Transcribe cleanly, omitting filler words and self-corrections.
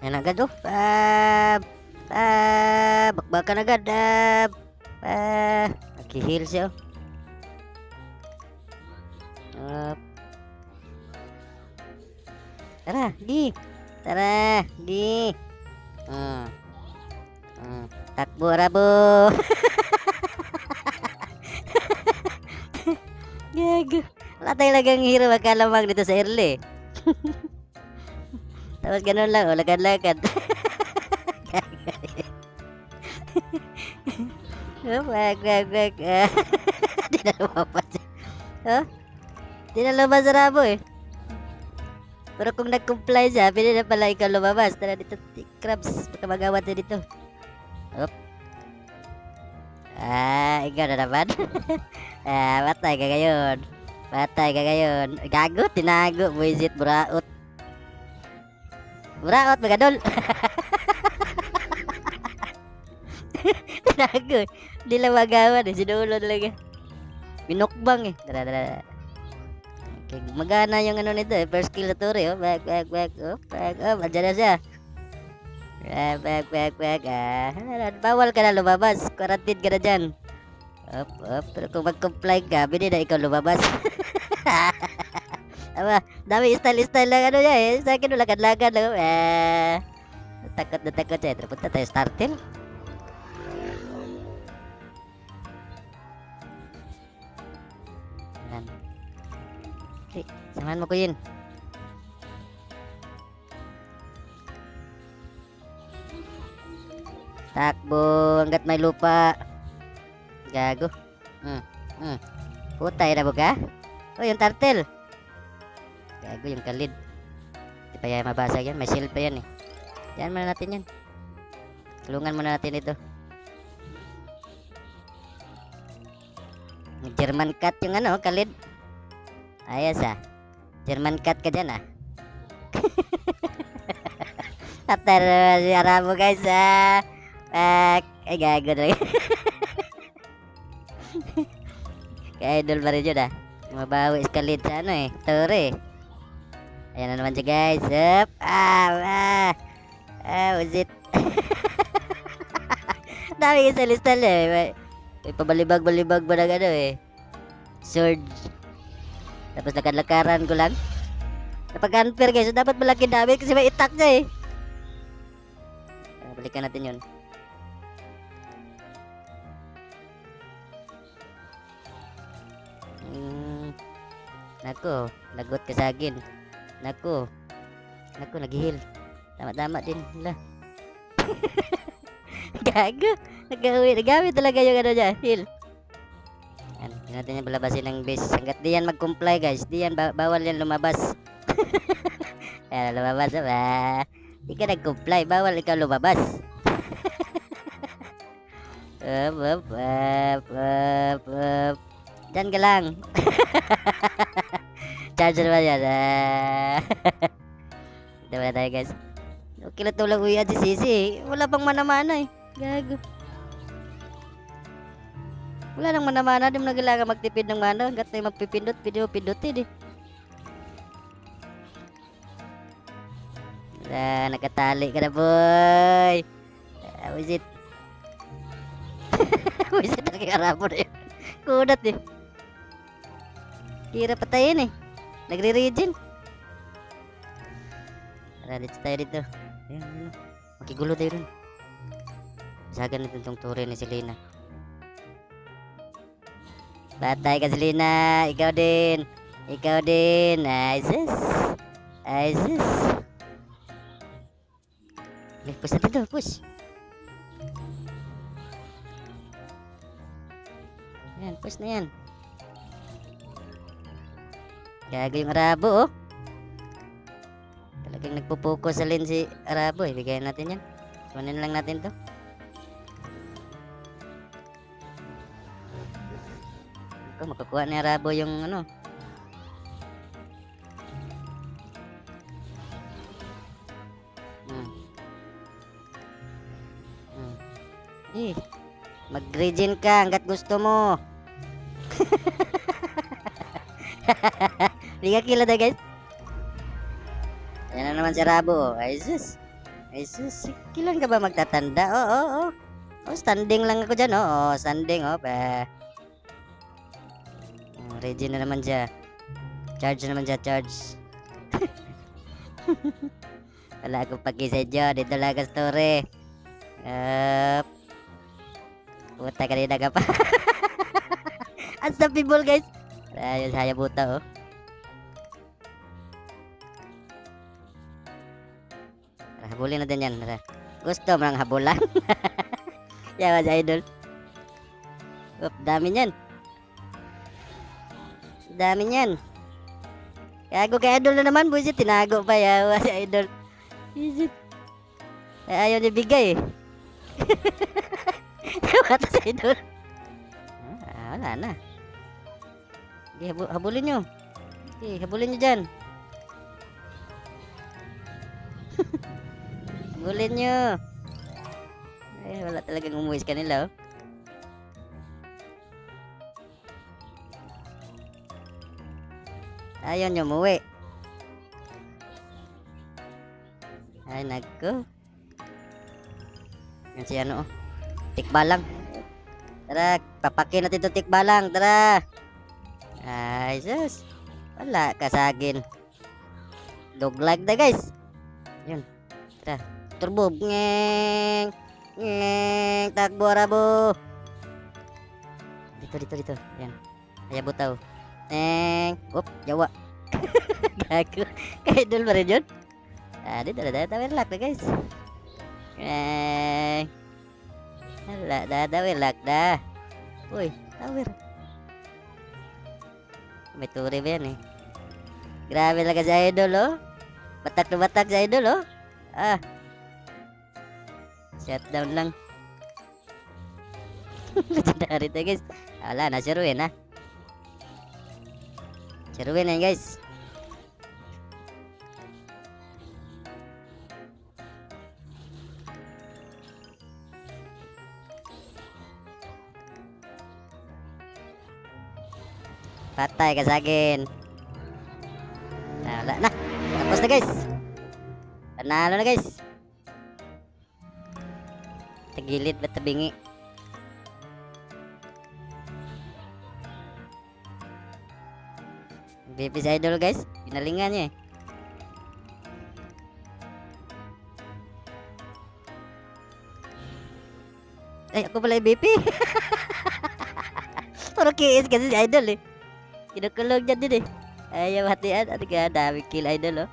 Yan agad oh. Bakbakan agad. Nag-heal siya oh. Tara, di. Tara, di. Takbo, Rabo. Gago. Wala talagang hero magkalamang dito sa early. Tapos ganun lang, oh, lagad-lagad. Wag. Di na lumabas. Oh? Di na lumabas sa Rabo eh. Pero kung nag-comply siya, pwede na pala ikaw lumabas. Tara dito, Krabs. Baka magawat na dito. Op. Ikaw na naman. Patay ka ngayon. Patay ka ngayon. Gago, tinago. Buisit, buraot. Buraot, magadol. Tinago. Hindi lang magawan eh. Sinulo talaga. Binukbang eh. Tara. Okay, magana yung ano nito eh. First kill na to rin. Oh. Back. Oh, back. Oh, andyan na siya. Back. Bawal ka na lumabas. Quarantine ka na dyan. Up. Pero kung mag-comply ka, bini na ikaw lumabas. Aba, dami style lang ano niya eh. Sa akin lakad-lakad lang. Takot siya. Punta tayo starter. Yan. Okay, samahan mo ko yun. Takbo hanggat may lupa. Gago. Putay na buka. Oh, yung turtle. Gago yung kalid. Di pa yan mabasag yan. May shield pa yan eh. Yan muna natin yan. Tulungan muna natin ito. German cat yung ano, kalid. Ayos ah. German cat ka dyan ah. Atar si Arabo guys ah. Ay gago na. Ka-idol pa rin yun ah. Mabawi kalid sa ano eh. Tore. Ayan na naman siya guys. Up. Was it? Dami yung salistal eh. May pabalibag-balibag ba na gano eh. Sword. Tapos lakad-lakaran ko lang. Napag-unfair guys. So dapat malaki dami kasi may itak niya eh. Balikan natin yun. Nako, lagot ka sa akin. Nako, nag-heal. Tama din. Hala. Gago. Nagamit talaga yung ano niya, heal. Yan, hindi natin yung palabasin ng base. Hanggat di yan mag-comply guys, di yan, bawal yan lumabas. Yan, lumabas ba? Di ka nag-comply, bawal ikaw lumabas. Up. Diyan ka lang. Charger ba yan? Ito na tayo guys. Okay na tulang uyan si Sisi. Wala pang mana-mana eh. Gago. Wala nang mana-mana. Di mo na kailangan magtipid ng mana. Hanggat na yung magpipindot. Pindutin eh. Nakatali ka na boy. Was it? Was it? Nagkakarabo na yun. Kunat eh. Kira patayin eh. Nagre-regen. Tara, dito tayo dito. Ayan. Makigulo tayo rin. Sagan natin itong turi ni Selena. Patay ka Selena. Ikaw din. Isis. Push natin to. Push. Ayan, push na yan. Gago yung Arabo oh. Talagang nagpo-focus sa lane si Arabo eh. Bigayan natin yan. Sumanin lang natin to. Makakuha ni Arabo yung ano. Mag-regen ka hanggat gusto mo. Hindi ka kila na guys. Ayan na naman si Rabo. Ay sus. Ay sus, kailan ka ba magtatanda? Oo. Oh, standing lang ako dyan, oh. Standing, oh. Ready na naman siya. Charge na naman siya, charge. Wala akong pag-isa dito lang ang story. Puta kanina ka pa. Unstoppable guys. Ayun, Hayabusa oh. Habulin natin yan. Gusto mo ng habulan? Yawa sa idol. Dami niyan. Dami niyan. Gago kay idol na naman. Buisit, tinago pa yawa sa idol. Buisit. Ayaw niya bigay eh. Yawa ta sa idol. Wala na. Habulin nyo. Habulin nyo dyan. Habulin nyo. Ay, wala talagang umuwis kanila oh. Ayaw nyo umuwi. Ay, nagko. Yan si ano oh. Tikbalang. Tara, papakin natin itong tikbalang. Tara. Ay, sus. Wala kasagin. Doglag na guys. Yun. Tara. Turbo. Ngeng. Takbo rabo. Dito. Yan. Hayabusa. Jawa. Gago. Kaidol pa rin yun. Dito na. Tawir lock na guys. Wala. Tawir lock na. Uy. Tawir. May turi ba yan eh. Grabe lang sa idol oh. Batak na batak sa idol oh. Shutdown lang. Legendary to guys. Wala na si Ruin ha. Si Ruin na guys. Patay ka sa akin. Wala na. Tapos na guys. Panalo na guys. Tagilid ba't tabingi? Baby sa idol guys. Pinalingan niya eh. Ay ako pala yung BP. Puro kiis kasi si idol eh. Kinukulog dyan din eh. Ayaw hatian. At dami kill idol oh.